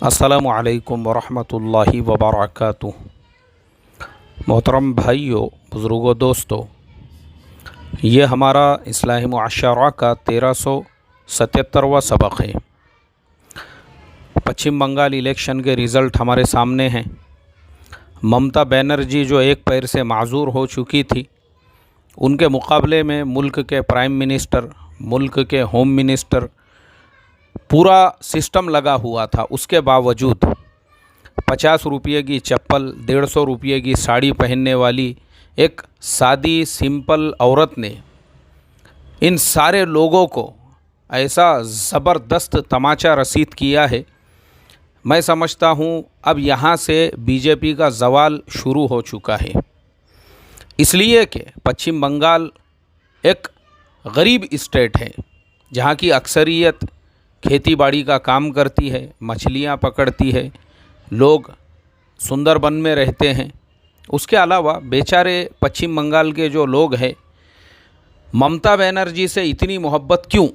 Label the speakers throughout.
Speaker 1: अस्सलामुअलैकुम वरहमतुल्लाहि वबरकातुहू। मोहतरम भाइयों, बुज़ुर्गों, दोस्तों, ये हमारा इस्लाही मुआशरा का 1377वां सबक है। पश्चिम बंगाल इलेक्शन के रिज़ल्ट हमारे सामने हैं। ममता बनर्जी जो एक पैर से माज़ूर हो चुकी थी, उनके मुकाबले में मुल्क के प्राइम मिनिस्टर, मुल्क के होम मिनिस्टर, पूरा सिस्टम लगा हुआ था। उसके बावजूद 50 रुपये की चप्पल, 150 रुपये की साड़ी पहनने वाली एक सादी सिंपल औरत ने इन सारे लोगों को ऐसा ज़बरदस्त तमाचा रसीद किया है। मैं समझता हूँ अब यहाँ से बीजेपी का ज़वाल शुरू हो चुका है, इसलिए कि पश्चिम बंगाल एक गरीब स्टेट है जहाँ की अक्सरियत खेती बाड़ी का काम करती है, मछलियाँ पकड़ती है, लोग सुंदरबन में रहते हैं। उसके अलावा बेचारे पश्चिम बंगाल के जो लोग हैं, ममता बनर्जी से इतनी मोहब्बत क्यों?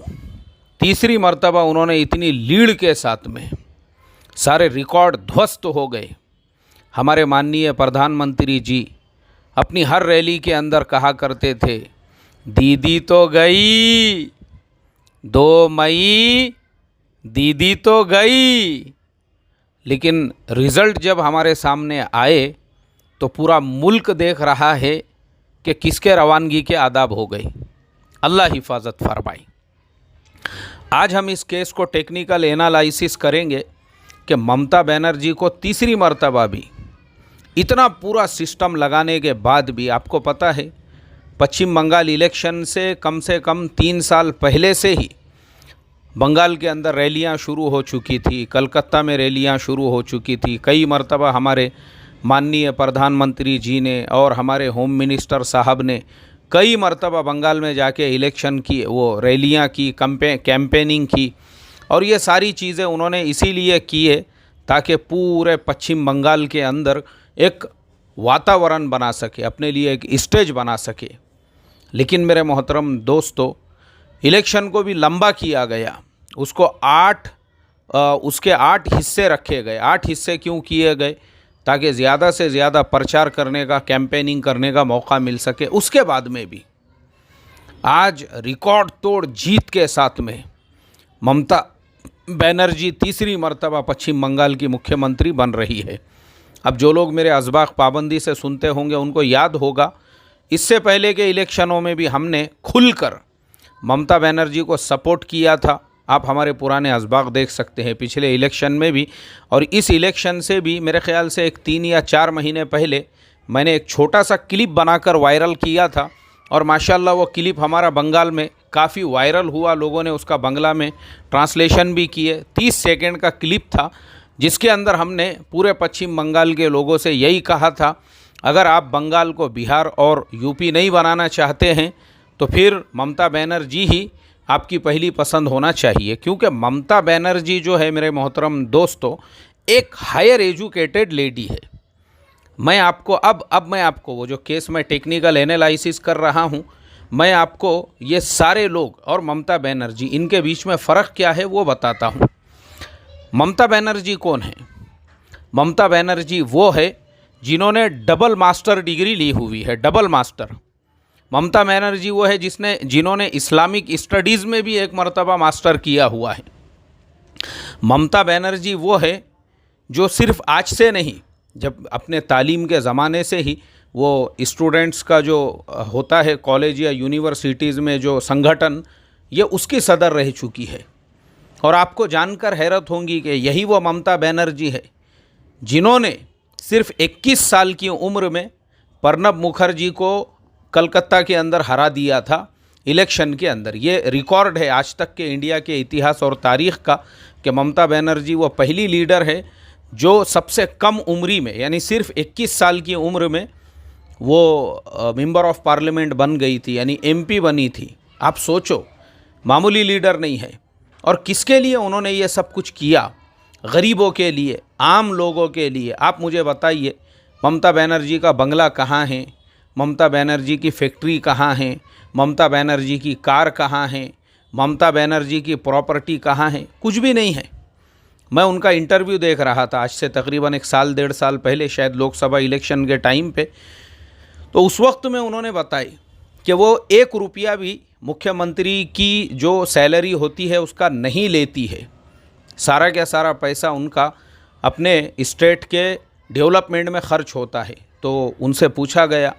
Speaker 1: तीसरी मर्तबा उन्होंने इतनी लीड के साथ में सारे रिकॉर्ड ध्वस्त हो गए। हमारे माननीय प्रधानमंत्री जी अपनी हर रैली के अंदर कहा करते थे, दीदी तो गई 2 मई, दीदी तो गई। लेकिन रिज़ल्ट जब हमारे सामने आए तो पूरा मुल्क देख रहा है कि किसके रवानगी के आदाब हो गई। अल्लाह हिफाजत फरमाए। आज हम इस केस को टेक्निकल एनालिसिस करेंगे कि ममता बनर्जी को तीसरी मर्तबा भी इतना पूरा सिस्टम लगाने के बाद भी, आपको पता है पश्चिम बंगाल इलेक्शन से कम 3 साल पहले से ही बंगाल के अंदर रैलियां शुरू हो चुकी थी, कलकत्ता में रैलियां शुरू हो चुकी थी। कई मर्तबा हमारे माननीय प्रधानमंत्री जी ने और हमारे होम मिनिस्टर साहब ने कई मर्तबा बंगाल में जाके इलेक्शन की वो रैलियां की, कैंपेनिंग की, और ये सारी चीज़ें उन्होंने इसीलिए की है ताकि पूरे पश्चिम बंगाल के अंदर एक वातावरण बना सके, अपने लिए एक स्टेज बना सके। लेकिन मेरे मोहतरम दोस्तों, इलेक्शन को भी लंबा किया गया, उसको उसके 8 हिस्से रखे गए। 8 हिस्से क्यों किए गए? ताकि ज़्यादा से ज़्यादा प्रचार करने का, कैंपेनिंग करने का मौका मिल सके। उसके बाद में भी आज रिकॉर्ड तोड़ जीत के साथ में ममता बनर्जी तीसरी मर्तबा पश्चिम बंगाल की मुख्यमंत्री बन रही है। अब जो लोग मेरे असबाक पाबंदी से सुनते होंगे उनको याद होगा, इससे पहले के इलेक्शनों में भी हमने खुलकर ममता बनर्जी को सपोर्ट किया था। आप हमारे पुराने असबाक देख सकते हैं, पिछले इलेक्शन में भी और इस इलेक्शन से भी मेरे ख़्याल से एक 3 या 4 महीने पहले मैंने एक छोटा सा क्लिप बनाकर वायरल किया था, और माशाल्लाह वो क्लिप हमारा बंगाल में काफ़ी वायरल हुआ। लोगों ने उसका बंगला में ट्रांसलेशन भी किए। 30 सेकंड का क्लिप था जिसके अंदर हमने पूरे पश्चिम बंगाल के लोगों से यही कहा था, अगर आप बंगाल को बिहार और यूपी नहीं बनाना चाहते हैं तो फिर ममता बनर्जी ही आपकी पहली पसंद होना चाहिए। क्योंकि ममता बनर्जी जो है मेरे मोहतरम दोस्तों, एक हायर एजुकेटेड लेडी है। मैं आपको अब मैं आपको वो जो केस में टेक्निकल एनालिसिस कर रहा हूँ, मैं आपको ये सारे लोग और ममता बनर्जी इनके बीच में फ़र्क क्या है वो बताता हूँ। ममता बनर्जी कौन है? ममता बनर्जी वो है जिन्होंने डबल मास्टर डिग्री ली हुई है, डबल मास्टर। ममता बनर्जी वो है जिन्होंने इस्लामिक स्टडीज़ में भी एक मर्तबा मास्टर किया हुआ है। ममता बनर्जी वो है जो सिर्फ आज से नहीं, जब अपने तालीम के ज़माने से ही वो स्टूडेंट्स का जो होता है कॉलेज या यूनिवर्सिटीज़ में जो संगठन, ये उसकी सदर रह चुकी है। और आपको जानकर हैरत होंगी कि यही वो ममता बनर्जी है जिन्होंने सिर्फ 21 साल की उम्र में प्रणब मुखर्जी को कलकत्ता के अंदर हरा दिया था इलेक्शन के अंदर। ये रिकॉर्ड है आज तक के इंडिया के इतिहास और तारीख़ का कि ममता बनर्जी वो पहली लीडर है जो सबसे कम उम्री में, यानी सिर्फ 21 साल की उम्र में वो मेंबर ऑफ पार्लियामेंट बन गई थी, यानी MP बनी थी। आप सोचो, मामूली लीडर नहीं है। और किसके लिए उन्होंने ये सब कुछ किया? गरीबों के लिए, आम लोगों के लिए। आप मुझे बताइए, ममता बनर्जी का बंगला कहाँ है? ममता बनर्जी की फैक्ट्री कहाँ है? ममता बनर्जी की कार कहाँ है? ममता बनर्जी की प्रॉपर्टी कहाँ है? कुछ भी नहीं है। मैं उनका इंटरव्यू देख रहा था आज से तकरीबन 1 साल 1.5 साल पहले, शायद लोकसभा इलेक्शन के टाइम पे। तो उस वक्त में उन्होंने बताई कि वो 1 रुपया भी मुख्यमंत्री की जो सैलरी होती है उसका नहीं लेती है। सारा का सारा पैसा उनका अपने स्टेट के डेवलपमेंट में खर्च होता है। तो उनसे पूछा गया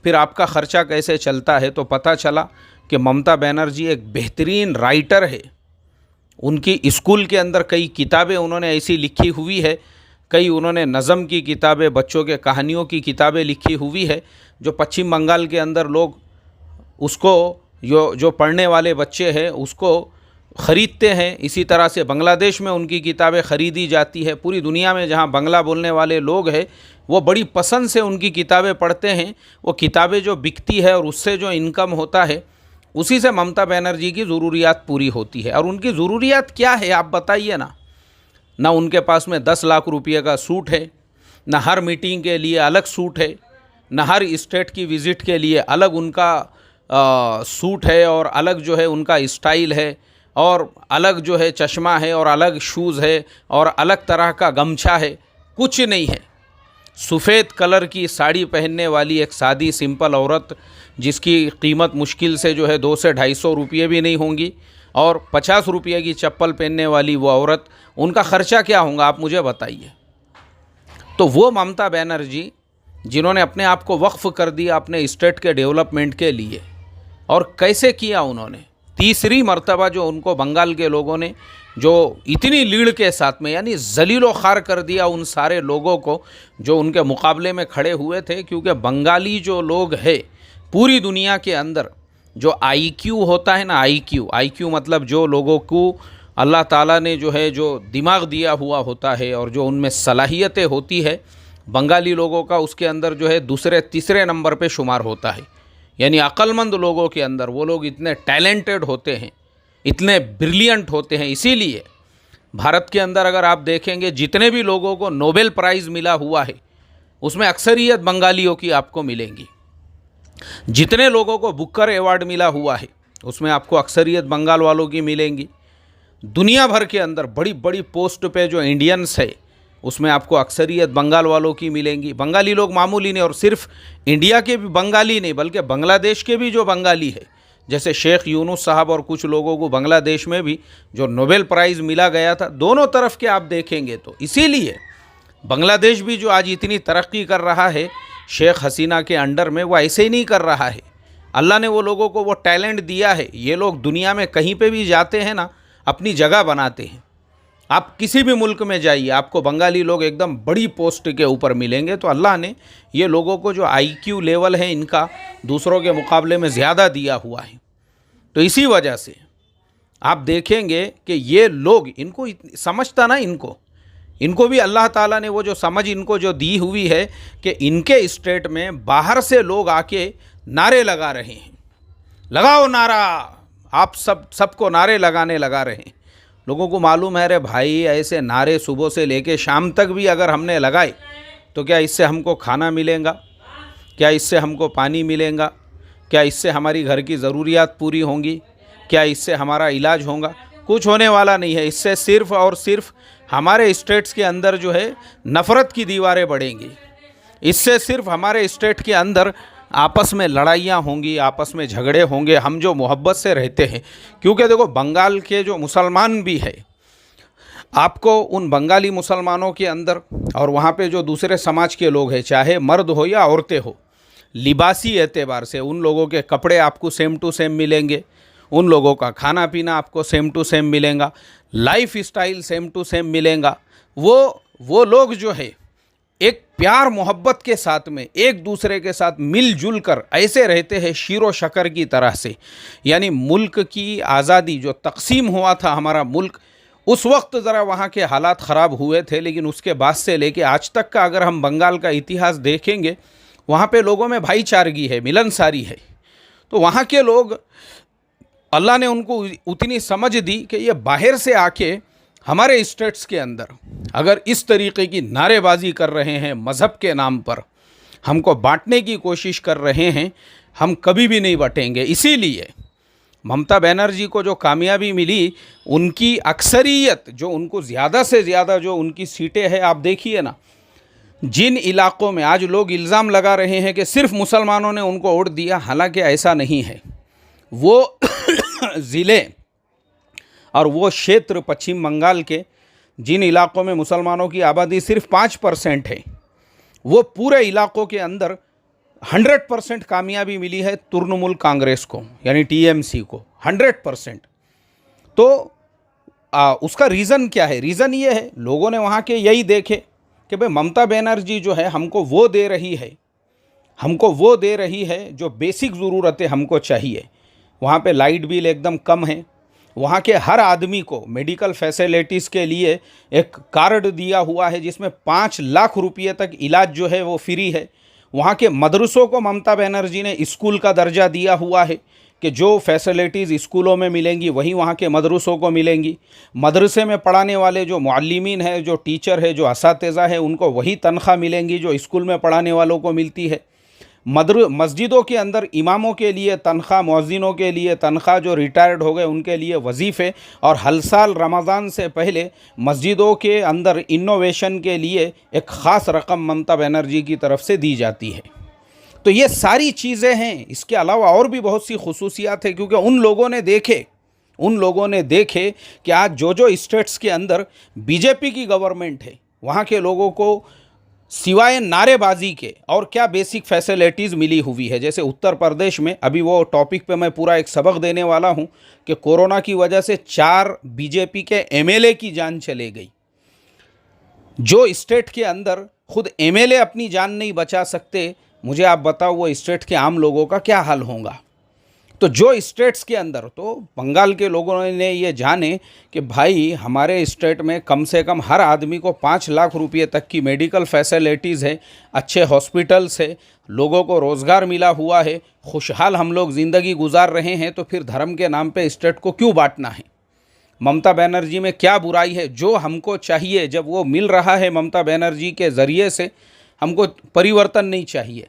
Speaker 1: फिर आपका ख़र्चा कैसे चलता है, तो पता चला कि ममता बनर्जी एक बेहतरीन राइटर है। उनकी स्कूल के अंदर कई किताबें उन्होंने ऐसी लिखी हुई है, कई उन्होंने नज़म की किताबें, बच्चों के कहानियों की किताबें लिखी हुई है, जो पश्चिम बंगाल के अंदर लोग उसको जो पढ़ने वाले बच्चे हैं उसको ख़रीदते हैं। इसी तरह से बांग्लादेश में उनकी किताबें ख़रीदी जाती है। पूरी दुनिया में जहाँ बांग्ला बोलने वाले लोग हैं वो बड़ी पसंद से उनकी किताबें पढ़ते हैं। वो किताबें जो बिकती है और उससे जो इनकम होता है उसी से ममता बनर्जी की ज़रूरियात पूरी होती है। और उनकी ज़रूरियात क्या है आप बताइए ना। ना उनके पास में 10 लाख रुपये का सूट है, ना हर मीटिंग के लिए अलग सूट है, ना हर स्टेट की विज़िट के लिए अलग उनका सूट है और अलग जो है उनका स्टाइल है और अलग जो है चश्मा है और अलग शूज़ है और अलग तरह का गमछा है, कुछ नहीं है। सफ़ेद कलर की साड़ी पहनने वाली एक सादी सिंपल औरत जिसकी कीमत मुश्किल से जो है 200 से 250 रुपये भी नहीं होंगी, और 50 रुपये की चप्पल पहनने वाली वो औरत, उनका ख़र्चा क्या होगा आप मुझे बताइए। तो वो ममता बनर्जी जिन्होंने अपने आप को वक्फ़ कर दिया अपने स्टेट के डेवलपमेंट के लिए, और कैसे किया उन्होंने। तीसरी मर्तबा जो उनको बंगाल के लोगों ने जो इतनी लीड के साथ में यानी जलीलो खार कर दिया उन सारे लोगों को जो उनके मुकाबले में खड़े हुए थे। क्योंकि बंगाली जो लोग हैं पूरी दुनिया के अंदर जो आईक्यू होता है ना, आईक्यू मतलब जो लोगों को अल्लाह ताला ने जो है जो दिमाग दिया हुआ होता है और जो उनमें सलाहियतें होती है, बंगाली लोगों का उसके अंदर जो है दूसरे तीसरे नंबर पे शुमार होता है। यानी अक्लमंद लोगों के अंदर वो लोग इतने टैलेंटेड होते हैं, इतने ब्रिलियंट होते हैं। इसीलिए भारत के अंदर अगर आप देखेंगे जितने भी लोगों को नोबेल प्राइज़ मिला हुआ है उसमें अक्सरियत बंगालियों की आपको मिलेंगी। जितने लोगों को बुकर अवार्ड मिला हुआ है उसमें आपको अक्सरियत बंगाल वालों की मिलेंगी। दुनिया भर के अंदर बड़ी बड़ी पोस्ट पे जो इंडियंस है उसमें आपको अक्सरियत बंगाल वालों की मिलेंगी। बंगाली लोग मामूली नहीं, और सिर्फ इंडिया के भी बंगाली नहीं बल्कि बांग्लादेश के भी जो बंगाली है, जैसे शेख यूनुस साहब और कुछ लोगों को बांग्लादेश में भी जो नोबेल प्राइज़ मिला गया था, दोनों तरफ के आप देखेंगे तो। इसीलिए बांग्लादेश भी जो आज इतनी तरक्की कर रहा है शेख हसीना के अंडर में, वो ऐसे ही नहीं कर रहा है। अल्लाह ने वो लोगों को वो टैलेंट दिया है। ये लोग दुनिया में कहीं पे भी जाते हैं ना, अपनी जगह बनाते हैं। आप किसी भी मुल्क में जाइए आपको बंगाली लोग एकदम बड़ी पोस्ट के ऊपर मिलेंगे। तो अल्लाह ने ये लोगों को जो आईक्यू लेवल है इनका दूसरों के मुकाबले में ज़्यादा दिया हुआ है। तो इसी वजह से आप देखेंगे कि ये लोग, इनको समझता ना, इनको भी अल्लाह ताला ने वो जो समझ इनको जो दी हुई है कि इनके स्टेट में बाहर से लोग आके नारे लगा रहे हैं, लगाओ नारा, आप सबको नारे लगाने लगा रहे हैं। लोगों को मालूम है, अरे भाई ऐसे नारे सुबह से लेके शाम तक भी अगर हमने लगाए तो क्या इससे हमको खाना मिलेगा, क्या इससे हमको पानी मिलेगा, क्या इससे हमारी घर की ज़रूरियात पूरी होंगी, क्या इससे हमारा इलाज होगा? कुछ होने वाला नहीं है। इससे सिर्फ़ और सिर्फ हमारे स्टेट्स के अंदर जो है नफ़रत की दीवारें बढ़ेंगी। इससे सिर्फ हमारे स्टेट के अंदर आपस में लड़ाइयाँ होंगी, आपस में झगड़े होंगे। हम जो मोहब्बत से रहते हैं, क्योंकि देखो बंगाल के जो मुसलमान भी है, आपको उन बंगाली मुसलमानों के अंदर और वहाँ पे जो दूसरे समाज के लोग हैं, चाहे मर्द हो या औरतें हो, लिबासी एतबार से उन लोगों के कपड़े आपको सेम टू सेम मिलेंगे, उन लोगों का खाना पीना आपको सेम टू सेम मिलेगा, lifestyle same to same मिलेगा। वो लोग जो है एक प्यार मोहब्बत के साथ में एक दूसरे के साथ मिलजुल कर ऐसे रहते हैं शीरो शकर की तरह से। यानी मुल्क की आज़ादी जो तकसीम हुआ था हमारा मुल्क, उस वक्त ज़रा वहाँ के हालात ख़राब हुए थे, लेकिन उसके बाद से लेके आज तक का अगर हम बंगाल का इतिहास देखेंगे, वहाँ पे लोगों में भाईचारगी है, मिलनसारी है। तो वहाँ के लोग, अल्लाह ने उनको उतनी समझ दी कि ये बाहर से आके हमारे स्टेट्स के अंदर अगर इस तरीके की नारेबाजी कर रहे हैं, मज़हब के नाम पर हमको बांटने की कोशिश कर रहे हैं, हम कभी भी नहीं बटेंगे। इसीलिए ममता बनर्जी को जो कामयाबी मिली, उनकी अक्सरियत जो उनको ज़्यादा से ज़्यादा जो उनकी सीटें हैं, आप देखिए ना, जिन इलाक़ों में आज लोग इल्ज़ाम लगा रहे हैं कि सिर्फ मुसलमानों ने उनको वोट दिया, हालांकि ऐसा नहीं है। वो ज़िले और वो क्षेत्र पश्चिम बंगाल के जिन इलाक़ों में मुसलमानों की आबादी सिर्फ 5% है, वो पूरे इलाक़ों के अंदर 100% कामयाबी मिली है तृणमूल कांग्रेस को, यानी टीएमसी को 100%। तो उसका रीज़न क्या है? रीज़न ये है, लोगों ने वहाँ के यही देखे कि भाई ममता बनर्जी जो है हमको वो दे रही है जो बेसिक ज़रूरतें हमको चाहिए। वहाँ पे लाइट बिल एकदम कम है, वहाँ के हर आदमी को मेडिकल फैसिलिटीज़ के लिए एक कार्ड दिया हुआ है जिसमें 5 लाख रुपये तक इलाज जो है वो फ्री है। वहाँ के मदरसों को ममता बनर्जी ने स्कूल का दर्जा दिया हुआ है कि जो फैसिलिटीज़ स्कूलों में मिलेंगी वही वहाँ के मदरसों को मिलेंगी। मदरसे में पढ़ाने वाले जो मुअल्लिमीन है, जो टीचर है, जो असातिज़ा है, उनको वही तनख्वाह मिलेंगी जो स्कूल में पढ़ाने वालों को मिलती है। मस्जिदों के अंदर इमामों के लिए तनख्वाह, मुअज्जिनों के लिए तनख्वाह, जो रिटायर्ड हो गए उनके लिए वजीफ़े, और हर साल रमज़ान से पहले मस्जिदों के अंदर इनोवेशन के लिए एक ख़ास रकम ममता बनर्जी की तरफ से दी जाती है। तो ये सारी चीज़ें हैं। इसके अलावा और भी बहुत सी खुसूसियात है, क्योंकि उन लोगों ने देखे कि आज जो स्टेट्स के अंदर बीजेपी की गवर्नमेंट है, वहाँ के लोगों को सिवाय नारेबाजी के और क्या बेसिक फैसिलिटीज़ मिली हुई है। जैसे उत्तर प्रदेश में, अभी वो टॉपिक पे मैं पूरा एक सबक देने वाला हूँ कि कोरोना की वजह से 4 बीजेपी के एमएलए की जान चले गई। जो स्टेट के अंदर खुद एमएलए अपनी जान नहीं बचा सकते, मुझे आप बताओ वो स्टेट के आम लोगों का क्या हाल होगा। तो जो स्टेट्स के अंदर, तो बंगाल के लोगों ने ये जाने कि भाई हमारे स्टेट में कम से कम हर आदमी को 5 लाख रुपये तक की मेडिकल फैसिलिटीज़ है, अच्छे हॉस्पिटल्स है, लोगों को रोज़गार मिला हुआ है, खुशहाल हम लोग ज़िंदगी गुजार रहे हैं, तो फिर धर्म के नाम पे स्टेट को क्यों बांटना है? ममता बनर्जी में क्या बुराई है? जो हमको चाहिए जब वो मिल रहा है ममता बनर्जी के ज़रिए से, हमको परिवर्तन नहीं चाहिए।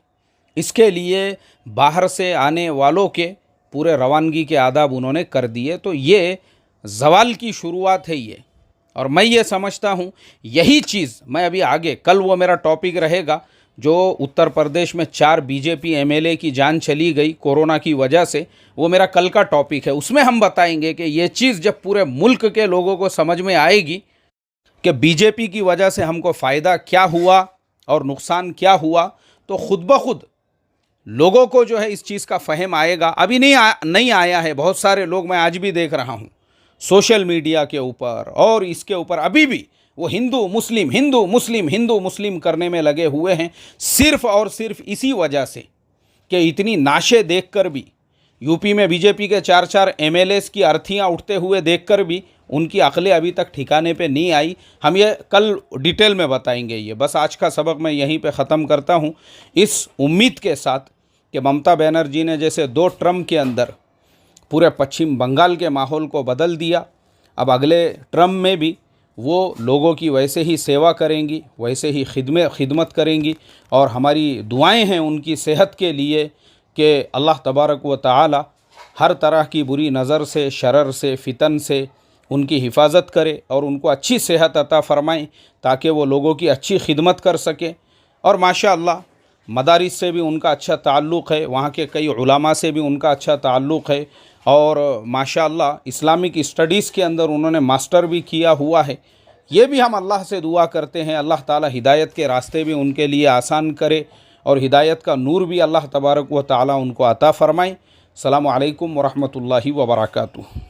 Speaker 1: इसके लिए बाहर से आने वालों के पूरे रवानगी के आदाब उन्होंने कर दिए। तो ये ज़वाल की शुरुआत है ये। और मैं ये समझता हूँ यही चीज़ मैं अभी आगे, कल वो मेरा टॉपिक रहेगा जो उत्तर प्रदेश में 4 बीजेपी एमएलए की जान चली गई कोरोना की वजह से, वो मेरा कल का टॉपिक है। उसमें हम बताएंगे कि ये चीज़ जब पूरे मुल्क के लोगों को समझ में आएगी कि बीजेपी की वजह से हमको फ़ायदा क्या हुआ और नुकसान क्या हुआ, तो खुद ब खुद लोगों को जो है इस चीज़ का फ़हम आएगा। अभी नहीं आया है। बहुत सारे लोग, मैं आज भी देख रहा हूँ सोशल मीडिया के ऊपर और इसके ऊपर, अभी भी वो हिंदू मुस्लिम करने में लगे हुए हैं, सिर्फ़ और सिर्फ इसी वजह से कि इतनी नाशे देखकर भी, यूपी में बीजेपी के 4 एमएलएस की अर्थियाँ उठते हुए देखकर भी उनकी अक्लें अभी तक ठिकाने पे नहीं आई। हम ये कल डिटेल में बताएंगे। ये बस आज का सबक मैं यहीं पे ख़त्म करता हूँ, इस उम्मीद के साथ कि ममता बनर्जी ने जैसे 2 टर्म के अंदर पूरे पश्चिम बंगाल के माहौल को बदल दिया, अब अगले टर्म में भी वो लोगों की वैसे ही सेवा करेंगी, वैसे ही खिदमत करेंगी। और हमारी दुआएं हैं उनकी सेहत के लिए कि अल्लाह तबारक व तआला हर तरह की बुरी नज़र से, शरर से, फितन से उनकी हिफाजत करे और उनको अच्छी सेहत अता फ़रमाएँ ताकि वो लोगों की अच्छी खिदमत कर सके। और माशाअल्लाह मदारिस से भी उनका अच्छा ताल्लुक़ है, वहाँ के कई उलमा से भी उनका अच्छा ताल्लुक़ है, और माशाअल्लाह इस्लामिक स्टडीज़ के अंदर उन्होंने मास्टर भी किया हुआ है। ये भी हम अल्लाह से दुआ करते हैं अल्लाह ताला हिदायत के रास्ते भी उनके लिए आसान करे और हिदायत का नूर भी अल्लाह तबारक व तआला उनको अता फ़रमाए। अस्सलामु अलैकुम व रहमतुल्लाहि व बरकातुहू।